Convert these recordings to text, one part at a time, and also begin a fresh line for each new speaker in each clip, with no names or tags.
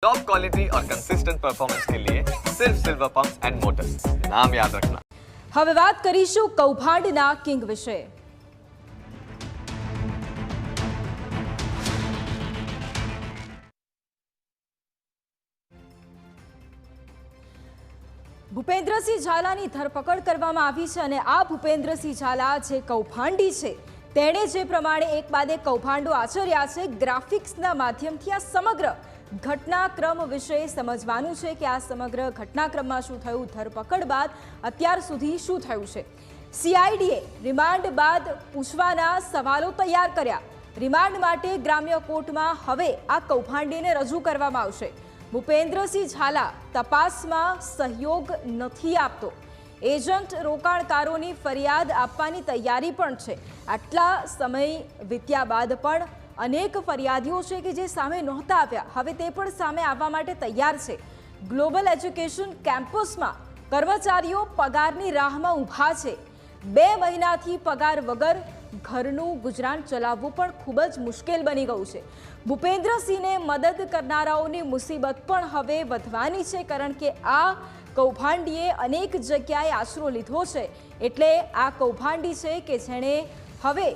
Top quality और consistent performance के लिए सिर्फ सिल्वर पंप्स एंड मोटर्स, नाम याद रखना।
હવે વાત કરીશું કૌભાંડના કિંગ વિશે। ભૂપેન્દ્રસિંહ ઝાલાની ધરપકડ કરવામાં આવી છે અને આ ભૂપેન્દ્રસિંહ ઝાલા જે કૌભાંડી છે તેણે જે પ્રમાણે એક બાદ એક કૌભાંડો આચર્યા છે, ગ્રાફિક્સના માધ્યમથી આ સમગ્ર ઘટનાક્રમ વિશે સમજવાનું છે કે આ સમગ્ર ઘટનાક્રમમાં શું થયું, ધરપકડ બાદ અત્યાર સુધી શું થયું છે। સીઆઈડીએ રિમાન્ડ બાદ પૂછવાના સવાલો તૈયાર કર્યા। રિમાન્ડ માટે ગ્રામ્ય કોર્ટમાં હવે આ કૌભાંડીને રજૂ કરવામાં આવશે। ભૂપેન્દ્રસિંહ ઝાલા તપાસમાં સહયોગ નથી આપતો। એજન્ટ રોકાણકારોની ફરિયાદ આપવાની તૈયારી પણ છે। આટલા સમય વીત્યા બાદ પણ અનેક ફરિયાદીઓ છે કે જે સામે નહોતા આવ્યા, હવે તે પણ સામે આવવા માટે તૈયાર છે। ગ્લોબલ એજ્યુકેશન કેમ્પસમાં કર્મચારીઓ પગારની રાહમાં ઊભા છે। 2 મહિનાથી પગાર વગર ઘરનું ગુજરાન ચલાવવું પણ ખૂબ જ મુશ્કેલ બની ગયું છે। ભૂપેન્દ્રસિંહને મદદ કરનારાઓની મુસીબત પણ હવે વધવાની છે, કારણ કે આ કૌભાંડીએ અનેક જગ્યાએ આશરો લીધો છે। એટલે આ કૌભાંડી છે કે જેણે હવે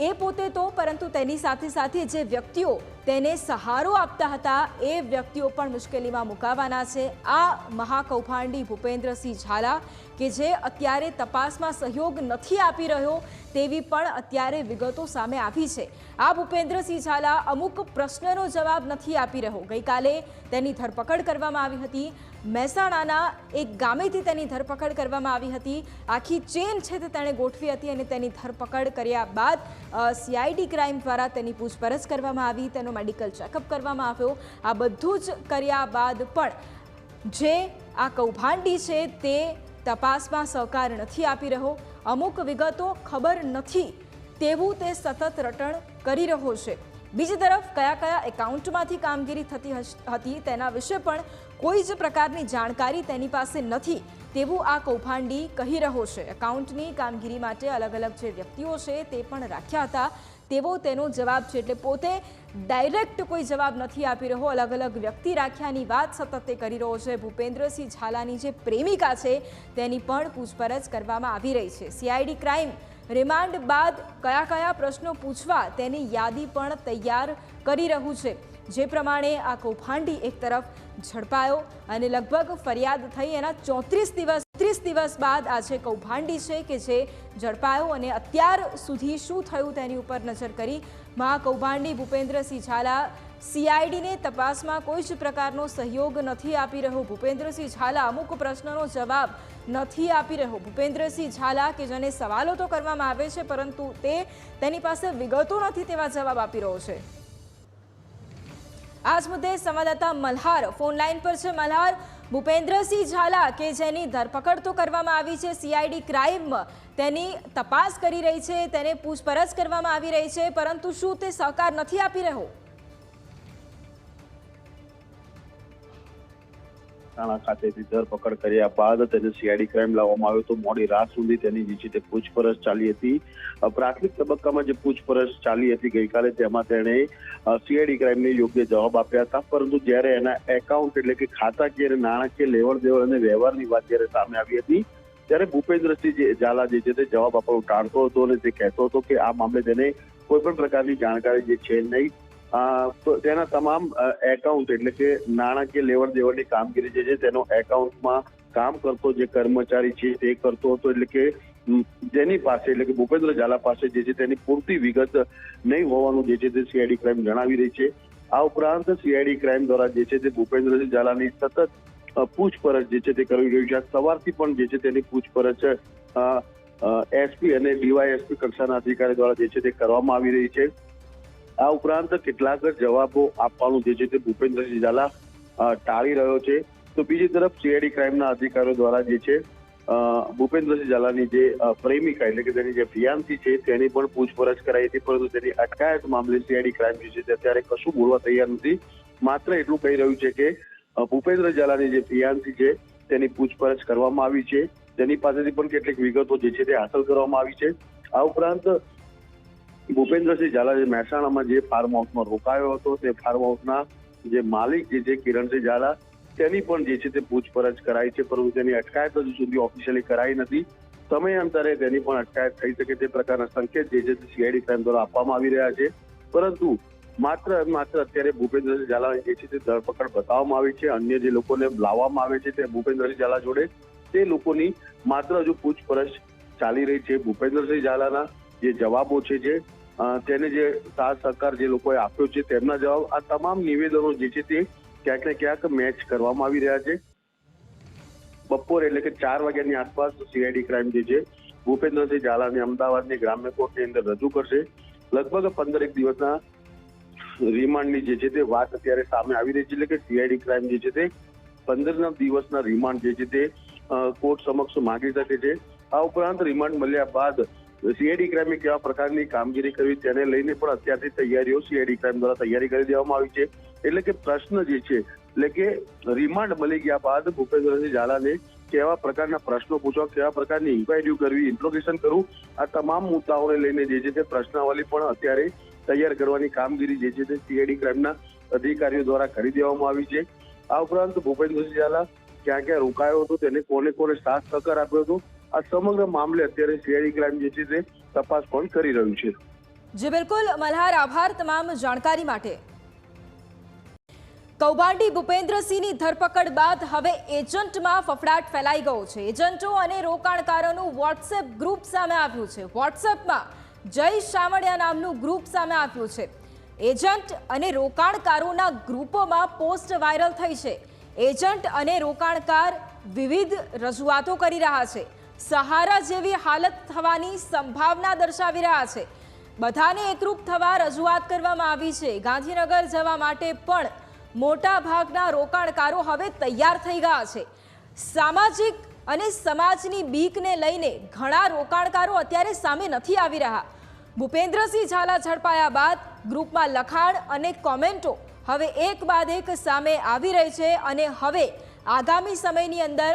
એ પોતે તો પરંતુ તેની સાથે સાથે જે વ્યક્તિઓ તેને સહારો આપતા હતા એ વ્યક્તિઓ પણ મુશ્કેલીમાં મુકાવાના છે। આ મહાકૌભાંડી ભૂપેન્દ્રસિંહ ઝાલા કે જે અત્યારે તપાસમાં સહયોગ નથી આપી રહ્યો તેવી પણ અત્યારે વિગતો સામે આવી છે। આ ભૂપેન્દ્રસિંહ ઝાલા અમુક પ્રશ્નનો જવાબ નથી આપી રહ્યો। ગઈકાલે તેની ધરપકડ કરવામાં આવી હતી। મહેસાણાના એક ગામેથી તેની ધરપકડ કરવામાં આવી હતી। આખી ચેન છે તે તેણે ગોઠવી હતી અને તેની ધરપકડ કર્યા બાદ સીઆઈડી ક્રાઇમ દ્વારા તેની પૂછપરછ કરવામાં આવી, તેનો મેડિકલ ચેકઅપ કરવામાં આવ્યો। આ બધું જ કર્યા બાદ પણ જે આ કૌભાંડી છે તે તપાસમાં સહકાર નથી આપી રહ્યો। અમુક વિગતો ખબર નથી તેવું તે સતત રટણ કરી રહ્યો છે। બીજી તરફ કયા કયા એકાઉન્ટમાંથી કામગીરી થતી હતી તેના વિશે પણ કોઈ જ પ્રકારની જાણકારી તેની પાસે નથી તેવું આ કૌભાંડી કહી રહ્યો છે। એકાઉન્ટની કામગીરી માટે અલગ અલગ જે વ્યક્તિઓ છે તે પણ રાખ્યા હતા તેવો તેનો જવાબ છે। એટલે પોતે ડાયરેક્ટ કોઈ જવાબ નથી આપી રહ્યો, અલગ અલગ વ્યક્તિ રાખ્યાની વાત સતત તે કરી રહ્યો છે। ભૂપેન્દ્રસિંહ ઝાલાની જે પ્રેમિકા છે તેની પણ પૂછપરછ કરવામાં આવી રહી છે। સીઆઈડી ક્રાઇમ રિમાન્ડ બાદ કયા કયા પ્રશ્નો પૂછવા તેની યાદી પણ તૈયાર કરી રહ્યું છે। જે પ્રમાણે આ કૌભાંડી એક તરફ ઝડપાયો અને લગભગ ફરિયાદ થઈ એના 34 દિવસ બાદ આ જે કૌભાંડી છે કે જે ઝડપાયો અને અત્યાર સુધી શું થયું તેની ઉપર નજર કરી। મહાકૌભાંડી ભૂપેન્દ્રસિંહ ઝાલા સીઆઈડીને તપાસમાં કોઈ જ પ્રકારનો સહયોગ નથી આપી રહ્યો। ભૂપેન્દ્રસિંહ ઝાલા અમુક પ્રશ્નોનો જવાબ નથી આપી રહ્યો। ભૂપેન્દ્રસિંહ ઝાલા કે જેને સવાલો તો કરવામાં આવે છે પરંતુ તેની પાસે વિગતો નથી તેવા જવાબ આપી રહ્યો છે। આ જ મુદ્દે સંવાદદાતા મલ્હાર ફોન લાઈન પર છે। મલ્હાર, ભૂપેન્દ્રસિંહ ઝાલા કે જેની ધરપકડ તો કરવામાં આવી છે, સીઆઈડી ક્રાઇમ તેની તપાસ કરી રહી છે, તેને પૂછપરછ કરવામાં આવી રહી છે, પરંતુ શું તે સહકાર નથી આપી રહ્યો?
ખાતેથી ધરપકડ કર્યા બાદ તેને સીઆઈડી ક્રાઇમ લાવવામાં આવ્યો તો મોડી રાત સુધી તેની જે છે તે પૂછપરછ ચાલી હતી। પ્રાથમિક તબક્કામાં જે પૂછપરછ ચાલી હતી ગઈકાલે તેમાં તેણે સીઆઈડી ક્રાઇમને યોગ્ય જવાબ આપ્યા હતા, પરંતુ જ્યારે એના એકાઉન્ટ એટલે કે ખાતાકીય અને નાણાકીય લેવડ દેવડ અને વ્યવહારની વાત જ્યારે સામે આવી હતી ત્યારે ભૂપેન્દ્રસિંહ ઝાલા જે છે તે જવાબ આપવાનું ટાળતો હતો અને તે કહેતો હતો કે આ મામલે તેને કોઈ પણ પ્રકારની જાણકારી જે છે નહીં। તો તેના તમામ એકાઉન્ટ એટલે કે નાણાકીય લેવડ દેવડની કામગીરી જે છે તેનો એકાઉન્ટમાં કામ કરતો જે કર્મચારી છે તે કરતો હતો, એટલે કે જેની પાસે એટલે કે ભૂપેન્દ્ર ઝાલા પાસે જે છે તેની પૂરતી વિગત નહીં હોવાનું જે છે તે સીઆઈડી ક્રાઇમ જણાવી રહી છે। આ ઉપરાંત સીઆઈડી ક્રાઇમ દ્વારા જે છે તે ભૂપેન્દ્રસિંહ ઝાલાની સતત પૂછપરછ જે છે તે કરી રહ્યું છે। સવારથી પણ જે છે તેની પૂછપરછ એસપી અને ડીવાયએસપી કક્ષાના અધિકારી દ્વારા જે છે તે કરવામાં આવી રહી છે। આ ઉપરાંત કેટલાક જવાબો આપવાનું જે છે તે ભૂપેન્દ્રસિંહ ઝાલા ટાળી રહ્યો છે। તો બીજી તરફ સીઆઈડી ક્રાઇમના અધિકારીઓ દ્વારા જે છે ભૂપેન્દ્રસિંહ ઝાલાની જે પ્રેમિકા એટલે કે તેની જે ફિયાન્સી છે તેની પણ પૂછપરછ કરાઈ હતી, પરંતુ તેની અટકાયત મામલે સીઆઈડી ક્રાઇમ જે છે તે અત્યારે કશું બોલવા તૈયાર નથી। માત્ર એટલું કહી રહ્યું છે કે ભૂપેન્દ્ર ઝાલાની જે ફિયાન્સી છે તેની પૂછપરછ કરવામાં આવી છે, તેની પાસેથી પણ કેટલીક વિગતો જે છે તે હાંસલ કરવામાં આવી છે। આ ઉપરાંત ભૂપેન્દ્રસિંહ ઝાલા જે મહેસાણામાં જે ફાર્મ હાઉસમાં રોકાયો હતો તે ફાર્મ હાઉસના જે માલિક જે છે કિરણસિંહ ઝાલા તેની પણ જે છે તે પૂછપરછ કરાઈ છે, પરંતુ તેની અટકાયત હજુ સુધી ઓફિશિયલી કરાઈ નથી. સમયાંતરે તેની પણ અટકાયત થઈ શકે તે પ્રકારના સંકેત જે છે તે સીઆઈડી ક્રાઇમ દ્વારા આપવામાં આવી રહ્યા છે. પરંતુ માત્ર અત્યારે ભૂપેન્દ્રસિંહ ઝાલાની જે છે તે ધરપકડ બતાવવામાં આવી છે. અન્ય જે લોકોને લાવવામાં આવે છે તે ભૂપેન્દ્રસિંહ ઝાલા જોડે તે લોકોની માત્ર હજુ પૂછપરછ ચાલી રહી છે. ભૂપેન્દ્રસિંહ ઝાલાના જે જવાબો છે તેને જે સાથ સહકાર જે લોકોએ આપ્યો છે તેમના જવાબ, આ તમામ નિવેદનો જે છે તે ક્યાંક ને ક્યાંક મેચ કરવામાં આવી રહ્યા છે. બપોર એટલે કે 4 વાગ્યાની આસપાસ સીઆઈડી ક્રાઇમ જે છે ભૂપેન્દ્રસિંહ ઝાલાને અમદાવાદની ગ્રામ્ય કોર્ટની અંદર રજૂ કરશે. લગભગ 15 દિવસના રિમાન્ડની જે છે તે વાત અત્યારે સામે આવી રહી છે. એટલે કે સીઆઈડી ક્રાઇમ જે છે તે 15 દિવસના રિમાન્ડ જે છે તે કોર્ટ સમક્ષ માંગી શકે છે. આ ઉપરાંત રિમાન્ડ મળ્યા બાદ સીઆઈડી ક્રાઇમે કેવા પ્રકારની કામગીરી કરવી તેને લઈને પણ અત્યારથી તૈયારીઓ સીઆઈડી ક્રાઇમ દ્વારા તૈયારી કરી દેવામાં આવી છે. એટલે કે પ્રશ્ન જે છે એટલે કે રિમાન્ડ મળી ગયા બાદ ભૂપેન્દ્રસિંહ ઝાલાને કેવા પ્રકારના પ્રશ્નો પૂછવા, કેવા પ્રકારની ઇન્ક્વાયરી કરવી, ઇન્ટ્રોગેશન કરવું, આ તમામ મુદ્દાઓને લઈને જે છે તે પ્રશ્નાવલી પણ અત્યારે તૈયાર કરવાની કામગીરી જે છે તે સીઆઈડી ક્રાઇમના અધિકારીઓ દ્વારા કરી દેવામાં આવી છે. આ ઉપરાંત ભૂપેન્દ્રસિંહ ઝાલા ક્યાં ક્યાં રોકાયો હતો, તેને કોને કોને સાથ સહકાર આપ્યો હતો, આ સમગ્ર મામલે અત્યારે સીઆઈડી ક્રાઇમ જે છે તે તપાસ પણ કરી રહ્યું છે.
જી બિલકુલ મલ્હાર, આભાર તમામ જાણકારી માટે. કૌભાંડી ભૂપેન્દ્રસિંહની ધરપકડ બાદ હવે એજન્ટમાં ફફડાટ ફેલાઈ ગયો છે. એજન્ટો અને રોકાણકારોનું વોટ્સએપ ગ્રુપ સામે આવ્યું છે. વોટ્સએપમાં જય શામળિયા નામનું ગ્રુપ સામે આવ્યું છે. એજન્ટ અને રોકાણકારોના ગ્રુપોમાં પોસ્ટ વાયરલ થઈ છે. એજન્ટ અને રોકાણકાર વિવિધ રજૂઆતો કરી રહ્યા છે. સહારા જેવી હાલત થવાની સંભાવના દર્શાવી રહ્યા છે. બધાને એકરૂપ થવા રજૂઆત કરવામાં આવી છે. ગાંધીનગર જવા માટે પણ મોટા ભાગના રોકાણકારો હવે તૈયાર થઈ ગયા છે. સામાજિક અને સમાજની બીકને લઈને ઘણા રોકાણકારો અત્યારે સામે નથી આવી રહ્યા. ભૂપેન્દ્રસિંહ ઝાલા ઝડપાયા બાદ ગ્રુપમાં લખાણ અને કોમેન્ટો હવે એક બાદ એક સામે આવી રહી છે અને હવે આગામી સમયની અંદર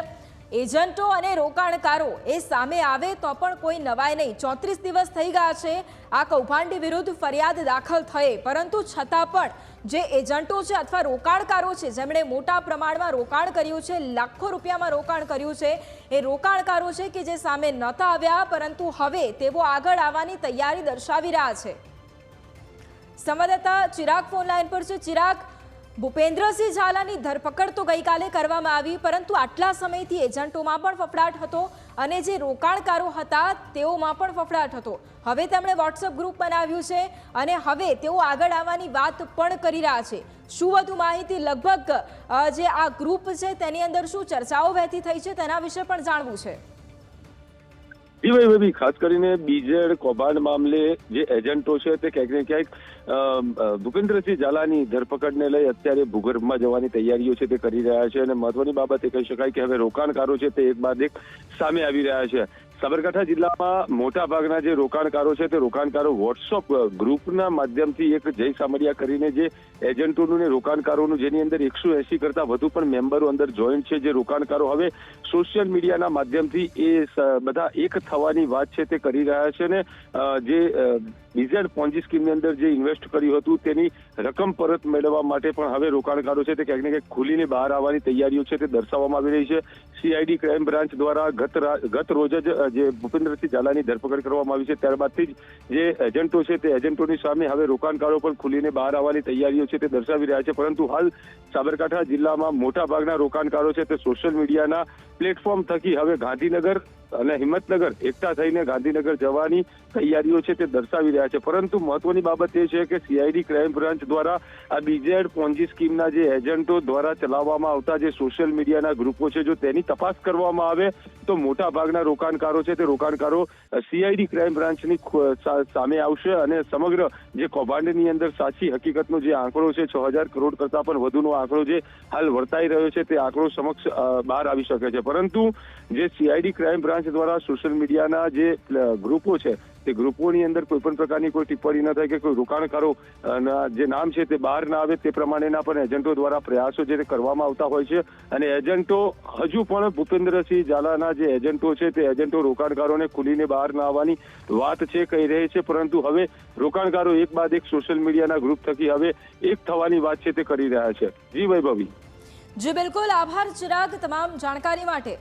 એજન્ટો અને રોકાણકારો એ સામે આવે તો પણ કોઈ નવાઈ નહીં. 34 દિવસ થઈ ગયા છે આ કૌભાંડી વિરુદ્ધ ફરિયાદ દાખલ થઈ, પરંતુ છતાં પણ જે એજન્ટો છે અથવા રોકાણકારો છે જેમણે મોટા પ્રમાણમાં રોકાણ કર્યું છે, લાખો રૂપિયામાં રોકાણ કર્યું છે, એ રોકાણકારો છે કે જે સામે નહોતા આવ્યા પરંતુ હવે તેઓ આગળ આવવાની તૈયારી દર્શાવી રહ્યા છે. સંવાદદાતા ચિરાગ ફોન લાઈન પર છે. ચિરાગ, ભૂપેન્દ્રસિંહ ઝાલાની ધરપકડ તો ગઈકાલે કરવામાં આવી, પરંતુ આટલા સમયથી એજન્ટોમાં પણ ફફડાટ હતો અને જે રોકાણકારો હતા તેઓમાં પણ ફફડાટ હતો. હવે તેમણે વોટ્સએપ ગ્રુપ બનાવ્યું છે અને હવે તેઓ આગળ આવવાની વાત પણ કરી રહ્યા છે. શું વધુ માહિતી, લગભગ જે આ ગ્રુપ છે તેની અંદર શું ચર્ચાઓ વહેતી થઈ છે તેના વિશે પણ જાણવું છે.
ખાસ કરીને બીજેડ કૌભાંડ મામલે જે એજન્ટો છે તે ક્યાંક ને ક્યાંક ભૂપેન્દ્રસિંહ ઝાલાની ધરપકડને લઈ અત્યારે ભૂગર્ભમાં જવાની તૈયારીઓ છે તે કરી રહ્યા છે અને મહત્વની બાબત એ કહી શકાય કે હવે રોકાણકારો છે તે એક બાદ એક સામે આવી રહ્યા છે. સાબરકાંઠા જિલ્લામાં મોટા ભાગના જે રોકાણકારો છે તે રોકાણકારો વોટ્સઅપ ગ્રુપના માધ્યમથી એક જય શામળિયા કરીને જે એજન્ટોનું ને રોકાણકારોનું જેની અંદર 180 કરતા વધુ પણ મેમ્બરો અંદર જોઈન્ટ છે. જે રોકાણકારો હવે સોશિયલ મીડિયાના માધ્યમથી એ બધા એક થવાની વાત છે તે કરી રહ્યા છે ને જે બીઝેડ પોન્જી સ્કીમની અંદર જે ઇન્વેસ્ટ કર્યું હતું તેની રકમ પરત મેળવવા માટે પણ હવે રોકાણકારો છે તે ક્યાંક ને ક્યાંક ખુલીને બહાર આવવાની તૈયારીઓ છે તે દર્શાવવામાં આવી રહી છે. સીઆઈડી ક્રાઇમ બ્રાન્ચ દ્વારા ગત રોજ જ જે ભૂપેન્દ્રસિંહ ઝાલાની ધરપકડ કરવામાં આવી છે ત્યારબાદથી જ જે એજન્ટો છે તે એજન્ટોની સામે હવે રોકાણકારો પણ ખુલીને બહાર આવવાની તૈયારીઓ છે તે દર્શાવી રહ્યા છે. પરંતુ હાલ સાબરકાંઠા જિલ્લામાં મોટા ભાગના રોકાણકારો છે તે સોશિયલ મીડિયાના પ્લેટફોર્મ થકી હવે ગાંધીનગર અને હિંમતનગર એકઠા થઈને ગાંધીનગર જવાની તૈયારીઓ છે તે દર્શાવી રહ્યા છે. પરંતુ મહત્વની બાબત એ છે કે સીઆઈડી ક્રાઇમ બ્રાન્ચ દ્વારા આ બીજેડ પોન્જી સ્કીમના જે એજન્ટો દ્વારા ચલાવવામાં આવતા જે સોશિયલ મીડિયાના ગ્રુપો છે જો તેની તપાસ કરવામાં આવે તો મોટા ભાગના રોકાણકારો છે તે રોકાણકારો સીઆઈડી ક્રાઇમ બ્રાન્ચની સામે આવશે અને સમગ્ર જે કૌભાંડની અંદર સાચી હકીકતનો જે આંકડો છે 6000 કરોડ કરતા પણ વધુનો આંકડો જે હાલ વર્તાઈ રહ્યો છે તે આંકડો સમક્ષ બહાર આવી શકે છે. પરંતુ જે સીઆઈડી ક્રાઇમ બ્રાન્ચ દ્વારા સોશિયલ મીડિયાના જે ગ્રુપો છે તે ગ્રુપોની અંદર કોઈ પણ પ્રકારની કોઈ ટિપ્પણી ન થાય કે કોઈ રોકાણકારો જે નામ છે તે બહાર ના આવે તે પ્રમાણેના પણ એજન્ટો દ્વારા પ્રયાસો જે કરવામાં આવતા હોય છે અને એજન્ટો હજુ પણ ભૂપેન્દ્રસિંહ ઝાલાના જે એજન્ટો છે તે એજન્ટો રોકાણકારોને ખુલીને બહાર ના આવવાની વાત છે કહી રહી છે, પરંતુ હવે રોકાણકારો એક બાદ એક સોશિયલ મીડિયાના ગ્રુપ થકી હવે એક થવાની વાત છે તે કરી રહ્યા છે. જી વૈભવી.
જી બિલકુલ, આભાર ચિરાગ તમામ જાણકારી માટે.